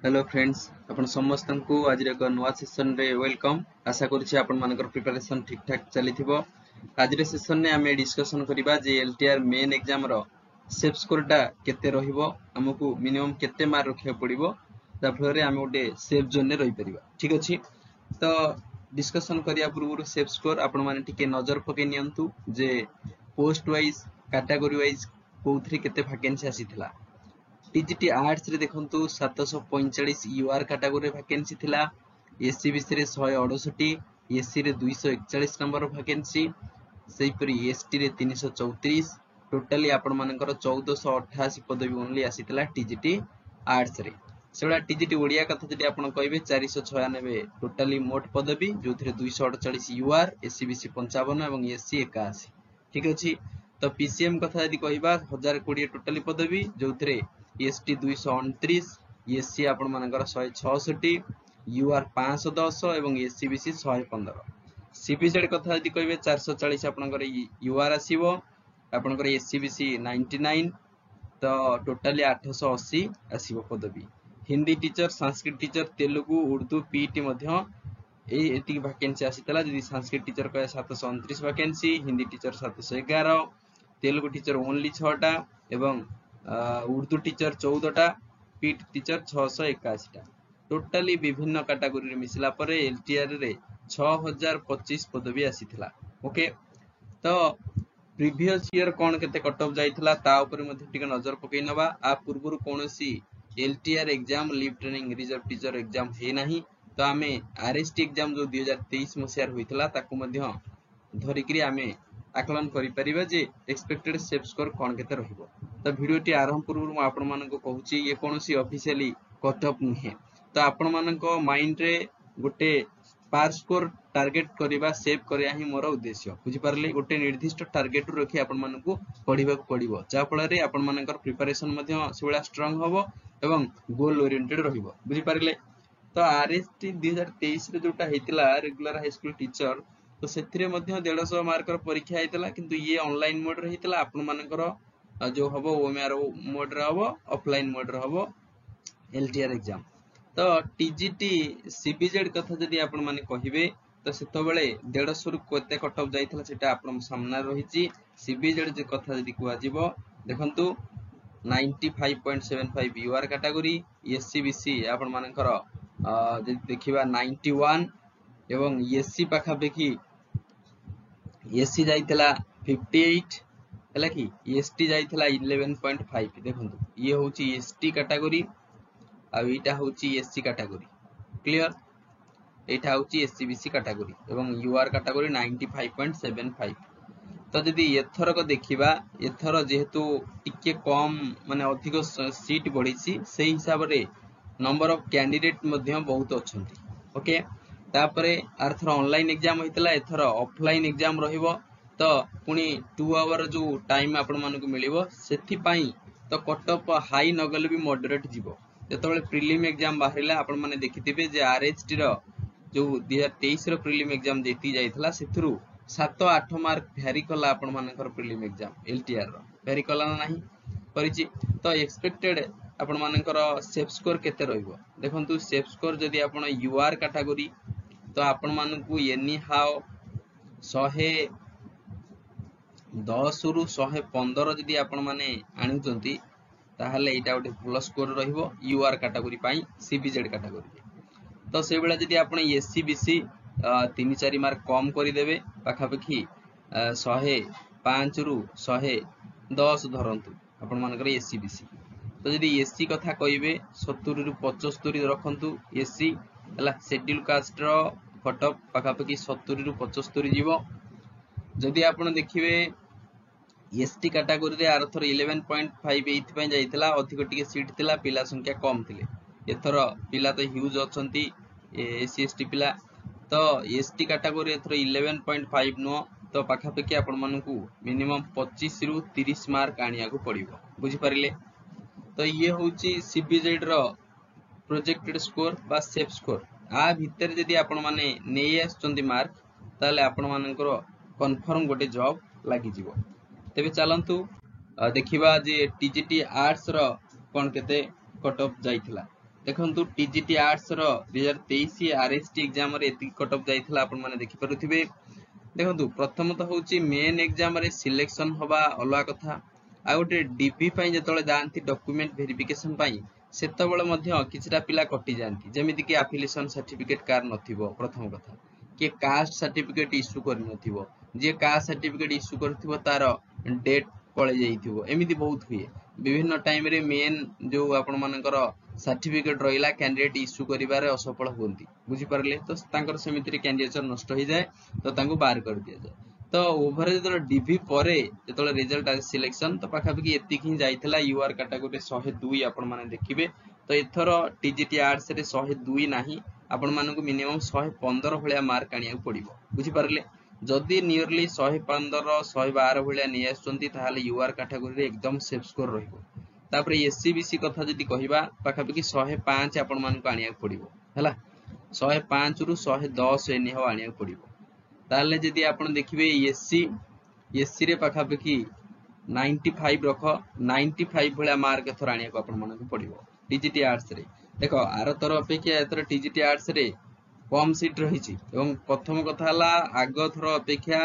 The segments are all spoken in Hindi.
हेलो फ्रेंड्स आपण समस्त को आज एक नुआ सेशन रे वेलकम। आशा करूछि आपण मानकर प्रिपरेशन ठीक ठाक चलीथिबो। आज रे सेशन ने आमे डिस्कशन करिबा जे एलटीआर मेन एग्जाम रो सेफ स्कोर टा केते रहिबो, हमकु मिनिमम केते मार्क रखिया पड़िबो, ता फलरे आमे ओटे सेफ जोन ने रहि परिबा। ठीक अछि, तो डिस्कशन करिया पूर्व सेफ स्कोर आपण माने टिके नजर पके नियंतु जे पोस्ट वाइज कैटेगरी वाइज कोथरी केते वैकेंसी आसीथिला। टीजीटी आर्ट्स रे देखंतु 745 यूआर कैटेगरी वैकेंसी थिला, एससीबीसी रे 168, एससी रे 241 नंबर वैकेंसी, सेहिपरि एसटी रे 334, टोटली आपण मानकर 1488 पदवी ओनली आसीथिला टीजीटी आर्ट्स रे। सेडा टीजीटी ओडिया कथा जदि आपण कहबे 496 टोटली मोट पदवी, जोथिरे 248 यूआर, एससीबीसी 55 एवं एससी 81। ठीक अछि, तो पीसीएम कथा जदि कहबा 1020 टोटली पदवी, जोथिरे एसटी 229, एससी आपण मानकर 166, यूआर 510 एवं एससीबीसी 115। सीबीजेड कथा जदि कहबे 440 आपनकर यूआर आसीबो, आपनकर एससीबीसी 99, तो टोटली 880 आसीबो पदवी। Hindi teacher, Sanskrit teacher, Telugu, Urdu, PT मध्य एटी वैकेंसी आसीतला। जदि संस्कृत टीचर कहे 729 vacancy, Hindi teacher 711, Telugu teacher only 6टा एवं उर्दू टीचर 14टा, पीटी टीचर 681 टा। टोटली विभिन्न कैटेगरी रे मिसला परे एलटीआर रे 6025 पदवी आसीथिला। ओके, तो प्रीवियस ईयर कोन केते कट ऑफ जाइथिला ता ऊपर मध्ये टिके नजर पकई नबा। आ पूर्वरु कोनोसी LTR exam leave training reserve teacher exam हे नाही, तो आमे आरएसटी एग्जाम जो 2023 मसियार होइथिला ताकू मध्ये धरिकरी आमे आकलन करि परिबा जे एक्सपेक्टेड सेफ स्कोर कोन केते रहिबो। तो वीडियो टी आरंभ पूर्व मु आपण मानको कहूची ये कोनोसी ऑफिशियली कट ऑफ नुहे, तो आपण मानको माइंड रे गोटे पार स्कोर टार्गेट करिबा सेव करिया ही मोर उद्देश्य। बुझि पारले, गोटे निर्दिष्ट टार्गेट रखि आपण मानको पढिबा पड़िबो, जा फल रे आपण मानकर प्रिपरेशन मध्ये सेबला स्ट्रांग हबो एवं गोल ओरिएंटेड रहिबो। बुझि पारले, तो आरएसटी 2023 रे जोटा हेतिला रेगुलर हाई स्कूल टीचर, तो सेथिरे मध्ये 150 मार्कर परीक्षा हेतिला, किंतु ये ऑनलाइन मोड रे हेतिला। आपण मानकर जो हबो ओएमआर मोड रे हबो, ऑफलाइन मोड रे हबो एलटीआर एग्जाम। तो टीजीटी सीबीजेड कथा जदि आपण माने कहिबे तो सेतो बेले 150 रु केते कट ऑफ जाइथिला सेटा आपण सामना रहिची। सीबीजेड जे कथा जदि कुआ जिवो देखंतु 95.75 यूआर कैटेगरी, एससीबीसी आपण मानकर जदि देखिबा 91 एवं एससी पाखा बेखी एससी जाइथिला 58 हला कि एसटी जाइथिला 11.5। देखंतु ये होची एसटी कैटेगरी आ एटा होची एससी कैटेगरी। क्लियर, एटा होची एससीबीसी कैटेगरी एवं यूआर कैटेगरी 95.75। तो जदि एथर को देखिबा, एथर जेहेतु टिके कम माने अधिक सीट बढ़ीची, सेही हिसाब रे नंबर ऑफ कैंडिडेट मध्ये बहुत अछंती। ओके, तापरे आरथर ऑनलाइन एग्जाम होइतला, एथर ऑफलाइन एग्जाम रहिबो, तो पुनी 2 आवर जो टाइम आपण मानको मिलिबो सेथि पई तो कट ऑफ हाई नगल भी मॉडरेट जीवो। जेतबेले प्रीलिम एग्जाम बाहरिला आपण माने देखिथिबे जे आरएचटी रो जो 2023 रो प्रीलिम एग्जाम जेती जाइथला सेथुरु 7-8 मार्क भ्यारी कला आपण मानकर प्रीलिम एग्जाम एलटीआर रो भ्यारी कला नाही परिची। तो एक्सपेक्टेड आपण मानकर सेफ स्कोर केते रहइबो देखंतु। सेफ स्कोर जदि आपण यूआर कैटेगरी तो आपण मानकु एनी हाउ 110 रु 115 जदि आपण माने आनुचंती ताहले एटा गोटे फुल स्कोर रहिबो यूआर कैटेगरी पई सीबीजेड कैटेगरी। तो से बेला जदि आपण एससीबीसी 3-4 मार्क कम करि देबे पाखापाखी 105 रु 110 धरंतु आपण मानकर एससीबीसी। तो जदि एससी कथा कहिबे 70 रु 75 रखंतु एससी हला। शेड्यूल कास्ट रो कट ऑफ पाखापाखी 70 रु 75 जीवो। जदि आपण देखिबे एसटी कैटेगरी रे आरथर 11.5 एथि पय जाइतला, अधिक टिके सीट थिला, पिला संख्या कम थिले। एथर पिला तो ह्यूज अछंती एससी एसटी पिला, तो एसटी कैटेगरी एथर 11.5 नो, तो पाखापाखी आपण मानकू मिनिमम 25 रु 30 मार्क आनिया को पड़िबो। बुझि पारिले, तो ये होची सीबीजेड रो प्रोजेक्टेड स्कोर बा सेफ स्कोर। आ भीतर जदि आपण माने नेई आछंती मार्क, ताले आपण मानकर कन्फर्म गोटे जॉब लागि जिवो। तेबे चलंतु देखिबा जे टीजीटी आर्ट्स रो कोन केते कट ऑफ जाइथिला। देखंतु टीजीटी आर्ट्स रो 2023 आरएसटी एग्जाम रे एति कट ऑफ जाइथिला आपण माने देखि परुथिबे। देखंतु प्रथमतः होची मेन एग्जाम रे सिलेक्शन होबा अलवा कथा आ गोटे डीबी पई जेतले जांती डॉक्यूमेंट वेरिफिकेशन पई सेतबेले मध्य किछटा पिला कटि जांती जेमिति कि एफिलिएशन सर्टिफिकेट कार नथिबो प्रथम कथा कि कास्ट सर्टिफिकेट इश्यू कर नथिबो जे कास्ट सर्टिफिकेट इश्यू करथिबो तार डेट पळे जाइथिबो एमिति बहुत हुए विभिन्न टाइम रे मेन जो आपण मानकर सर्टिफिकेट रहिला कैंडिडेट इश्यू करिवारे असफल होंती बुझी परले तो तांकर समिति रे कैंडिडेचर नष्ट हो जाए तो तांको बाहर कर दिया जाए तो ओभर जेतले डीवी परे जेतले रिजल्ट आ सिलेक्शन तो पाखापाखि एतिक ही जाइथिला यूआर कैटेगरी 102 आपण माने देखिबे तो एथरो टीजीटी आर्ट्स रे 102 नाही आपण मानकु मिनिमम 115 भलिया मार्क आनिया पड़िबो बुझी परले जदि नियरली 115 112 भलिया नि आसचंती ताहाले यूआर कैटेगरी रे एकदम सेफ स्कोर रहिबो तापर एससीबीसी कथा जदि कहिबा पाखापाखि 105 आपण मानकु आनिया पड़िबो हला 105 रु 110 एनि हो आनिया पड़िबो ताले जदि आपण देखिबे एससी रे पाखापाखि 95 रख 95 भलिया मार्क एथर आनिया आपण मानकु पड़िबो टीजीटी आर्ट्स रे देखो आर तर अपेक्षा एथर टीजीटी आर्ट्स रे कम सीट रही एवं प्रथम कथा हला आग थर अपेक्षा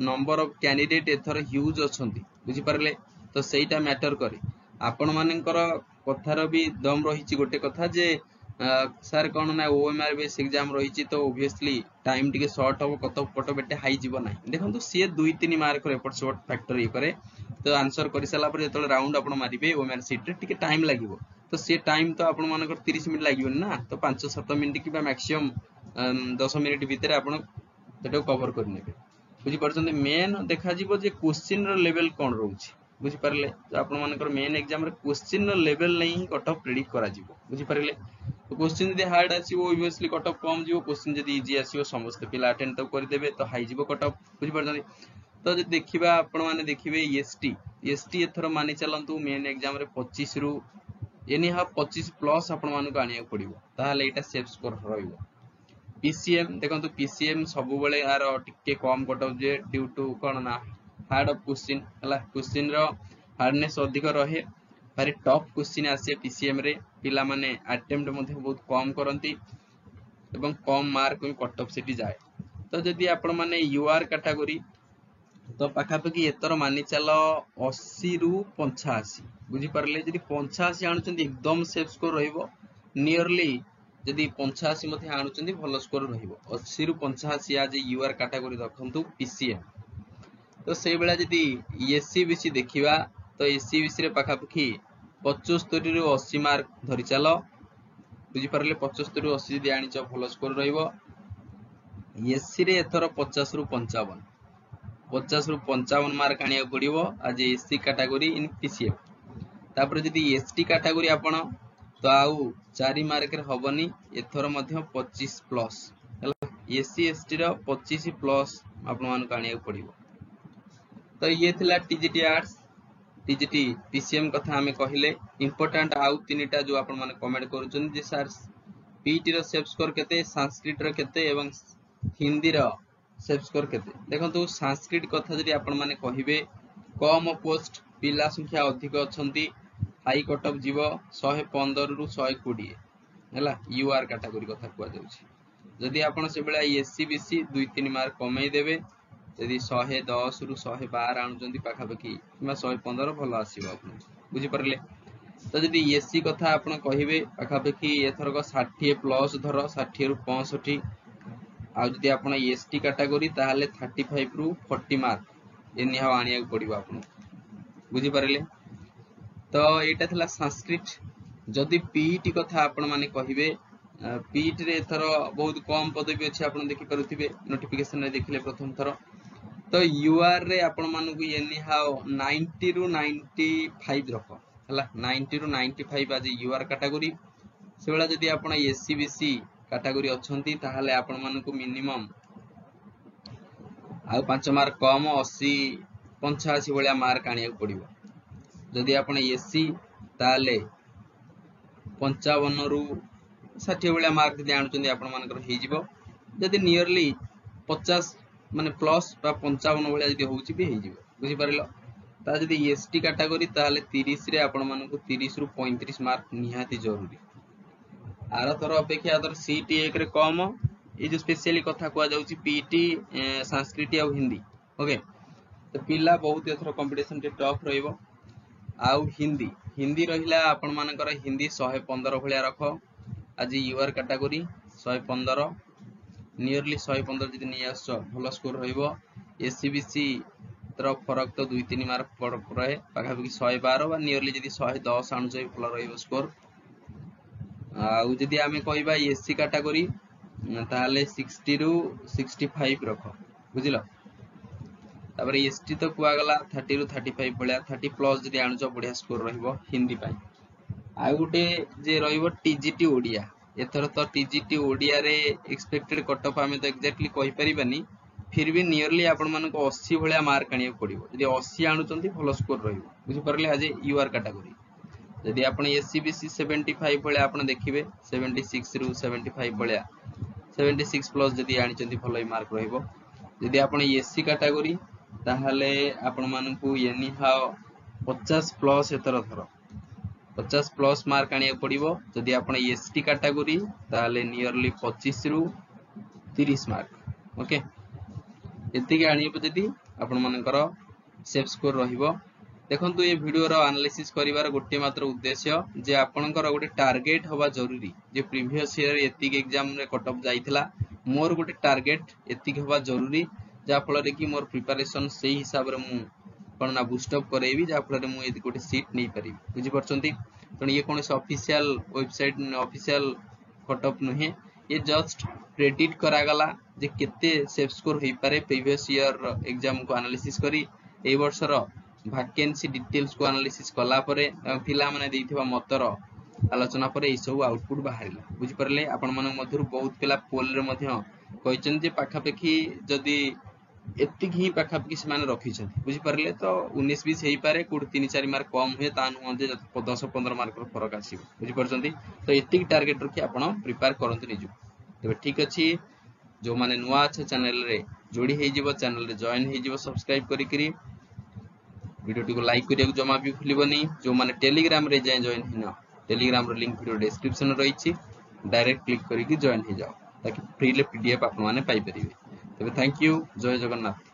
नंबर ऑफ कैंडिडेट एथर ह्यूज अछंती बुझी परले तो सेटा मैटर करे आपण मानकर कथार भी दम रही गोटे कथा जे सर कौन ना ओएमआर बेस एग्जाम रही तो ऑब्वियसली टाइम टिके शॉर्ट हो कत कट बेटे हाई जीव ना देखो सी 2-3 मार्क एपट सेपट फैक्टर ये करे तो आंसर कर सारा जो राउंड आप मारे ओएमआर सीट टिके टाइम लगे तो सी टाइम तो आपण मानकर 30 मिनिट लगे ना तो 5-7 मिनिट कि मैक्सिमम 10 मिनिट भितर आप कवर करने बुझी पार्छन मेन देखा जे क्वेश्चन रो लेवल कौन रोची बुझी पारले तो आपण मानकर मेन एग्जाम रे क्वेश्चन रो लेवल नहीं कट ऑफ प्रेडिक्ट करा जीवो बुझी पारले तो क्वेश्चन जदि हार्ड आसीबो ऑब्वियसली कट ऑफ कम जीवो क्वेश्चन जदि इजी आसीबो समस्त पिला अटेंड तो कर देबे तो हाई जीवो कट ऑफ बुझी पारछन तो जदि देखिबा आपण माने देखिबे एसटी एथरो मानि चलंतु मेन एग्जाम रे 25 रु एनी हा 25 प्लस आपण मानु को आनिया पड़िबो ताहाले एटा सेफ स्कोर रहइबो पीसीएम देखंतु पीसीएम सब बेले यार टिके कम कट ऑफ जे ड्यू टू कोन ना हार्ड ऑफ क्वेश्चन हला क्वेश्चन रो हार्डनेस अधिक रहे भारी टफ क्वेश्चन आसे पीसीएम रे पिला माने अटेम्प्ट मध्ये बहुत कम करंती एवं कम मार्क कट ऑफ सिटी जाए तो जदि आपण माने यूआर कैटेगरी तो पाखापाखि एतर मानि चलो 80 रु 85 बुझी परले जदि 85 आनुचंदी एकदम सेफ स्कोर रहइबो नियरली जदि 85 मध्ये आनुचंदी भलो स्कोर रहइबो 80 रु 85 आज यूआर कैटेगरी रखंतु पीसीएम तो से बेला जदि एससीबीसी देखिबा तो एससीबीसी रे पाखापाखि 75 रु 80 मार्क धरि चलो बुझी परले 75 रु 80 जदि आनिच भलो स्कोर रहइबो एससी रे एथर 50 रु 55 50 रु 55 मार्क आनिया पड़िबो आज एससी कैटेगरी इन पीसीएम तापर जदि एसटी कैटेगरी आपण तो आउ 4 मार्क रे हबनी एथर मध्य 25 प्लस हला एससी एसटी रो 25 प्लस आपण मान आनिया पड़िबो तो ये थिला टीजीटी आर्ट्स टीजीटी पीसीएम कथा हमें कहले इंपोर्टेंट आउ तीनटा जो आपण माने कमेंट करूछन जे सर पीटी रो सेफ स्कोर केते संस्कृत रो केते एवं हिंदी रो सेफ स्कोर केते देखंतु संस्कृत कथा जदि आपण माने कहिबे कम पोस्ट पिला संख्या अधिक अछंती हाई कट ऑफ जीव 115 रु 120 हैला यूआर कैटेगरी कथा कुआ जाउछि जदि आपण से बेला एससीबीसी 2-3 मार्क कमई देबे यदि 110 रु 112 आनुचंदी पाखापाखि किमा 115 भलो आसीबो आपण बुझी परले तो जदि एससी कथा आपण कहिबे पाखापाखि एथर को 60 प्लस धर 60 रु 65 आ जदि आपण एसटी कैटेगरी ताहाले 35 रु 40 मार्क एनी हा आनिया पड़िबो आपण बुझी परले तो एटा थला संस्कृत जदि पीटी कथा आपण माने कहिबे पीटी रे एथर बहुत कम पदवी अछि आपण देखि परथिबे नोटिफिकेशन रे देखिले प्रथम थर तो यूआर रे आपण मानु को एनी हाउ 90 रु 95 रख हला 90 रु 95 आज यूआर कैटेगरी से बेला जदि आपण एससीबीसी कैटेगरी अछंती ताहाले आपण मानु को मिनिमम आ 5 मार्क कम 80 85 भलिया मार्क आनिया पड़िबो जदि आपण एससी ताहाले 55 रु 60 भलिया मार्क दि आनुचंदी आपण मानकर हे जिवो जदि नियरली 50 माने प्लस बा 55 भलिया जदि होउची भी हे जिवो बुझी परलो ता जदि एसटी कैटेगरी ताले 30 रे आपण मानकु 30 रु 35 मार्क निहाती जरूरी आर थर अपेक्षा अदर सीटी 1 रे कम ये जो स्पेशली कथा कुआ जाउची पीटी संस्कृत आ हिंदी ओके तो पिला बहुत एथर कंपटीशन टे टफ रहइबो आउ हिंदी हिंदी रहिला आपण मानकर हिंदी 115 भलिया रख आज यूआर कैटेगरी 115 नियरली 115 जदि नहीं आसो भलो स्कोर रहइबो एससीबीसी तर फरक तो 2-3 मार्क रहे पाखापाखि 112 बा नियरली जदि 110 आणु जाय भलो रहइबो स्कोर आउ जदि आमे कहबा एससी कैटेगरी ताले 60 रु 65 रख बुझिलो तापर एसटी तो कुआ गला 30 रु 35 भलिया 30 प्लस जदि आणु छ बढ़िया स्कोर रहइबो हिंदी पाई आ गुटे जे रहइबो टीजीटी ओडिया एथर तो टीजीटी ओडिया रे एक्सपेक्टेड कट ऑफ आमे तो एग्जैक्टली कहि परिबानी फिर भी नियरली आपण मन को 80 भलिया मार्क आनिया पड़िबो जदि 80 आणु चंती भलो स्कोर रहइबो बुझि परले आज यूआर कैटेगरी जदि आपण एससीबीसी 75 भलिया आपण देखिबे 76 रु 75 भलिया 76 प्लस जदि आनि चंती भलो मार्क रहइबो जदि आपण एससी कैटेगरी ताहले आपण मन को एनी हाउ 50 प्लस एतर थर 50 प्लस मार्क आनिया पड़िबो जदि आपण एसटी कैटेगरी ताहले नियरली 25 रु 30 मार्क ओके एतिके आनिबो जदि आपण मानकर सेफ स्कोर रहिबो देखंतु ये वीडियो रो एनालिसिस करिवार गोटे मात्र उद्देश्य जे आपनकर गोटे टार्गेट हवा जरूरी जे प्रीवियस ईयर एतिक एग्जाम रे कट ऑफ जाइथिला मोर गोटे टार्गेट एतिक हवा जरूरी जा फल रे कि मोर प्रिपरेशन सेही हिसाब रे मु कोन ना बूस्ट अप करेबी जा फल रे मु एति गोटे सीट नै परिबी बुझि परछंती तण ये कोनसे official website official cut off नहे ये जस्ट प्रेडिक्ट करा गला जे केते सेफ स्कोर होई पारे प्रीवियस ईयर एग्जाम को एनालिसिस करी ए वर्ष रो वैकेंसी डिटेल्स को एनालिसिस कला परे पिला माने देइथिबा मतर आलोचना परे ए सब आउटपुट बाहरिला बुझि परले आपण मन मधुर बहुत पिला पोल रे मध्य कहिचन जे पाखापेखी जदी एतिक ही पाखापेखी से माने रखि छथि बुझि परले तो 19-20 हेई पारे कोड 3-4 मार्क कम हुए ता न जे 10-15 मार्क रो फरक आसीबो बुझि परछंती तो एतिक टारगेट रखि आपण प्रिपेयर करंतु निजु तबे ठीक अछि जो माने नुवा छ चैनल रे जोड़ी हेई जिवो चैनल रे जॉइन हेई जिवो सब्सक्राइब करि करी वीडियो टी को लाइक करिया जमा भी भूलिबनी जो माने टेलीग्राम रे जाय जॉइन हिना टेलीग्राम रो लिंक वीडियो डिस्क्रिप्शन रे रहिछि डायरेक्ट क्लिक करिकि जॉइन हे जाओ ताकि फ्री ले पीडीएफ आपण माने पाई परिबे तबे थैंक यू जय जगन्नाथ।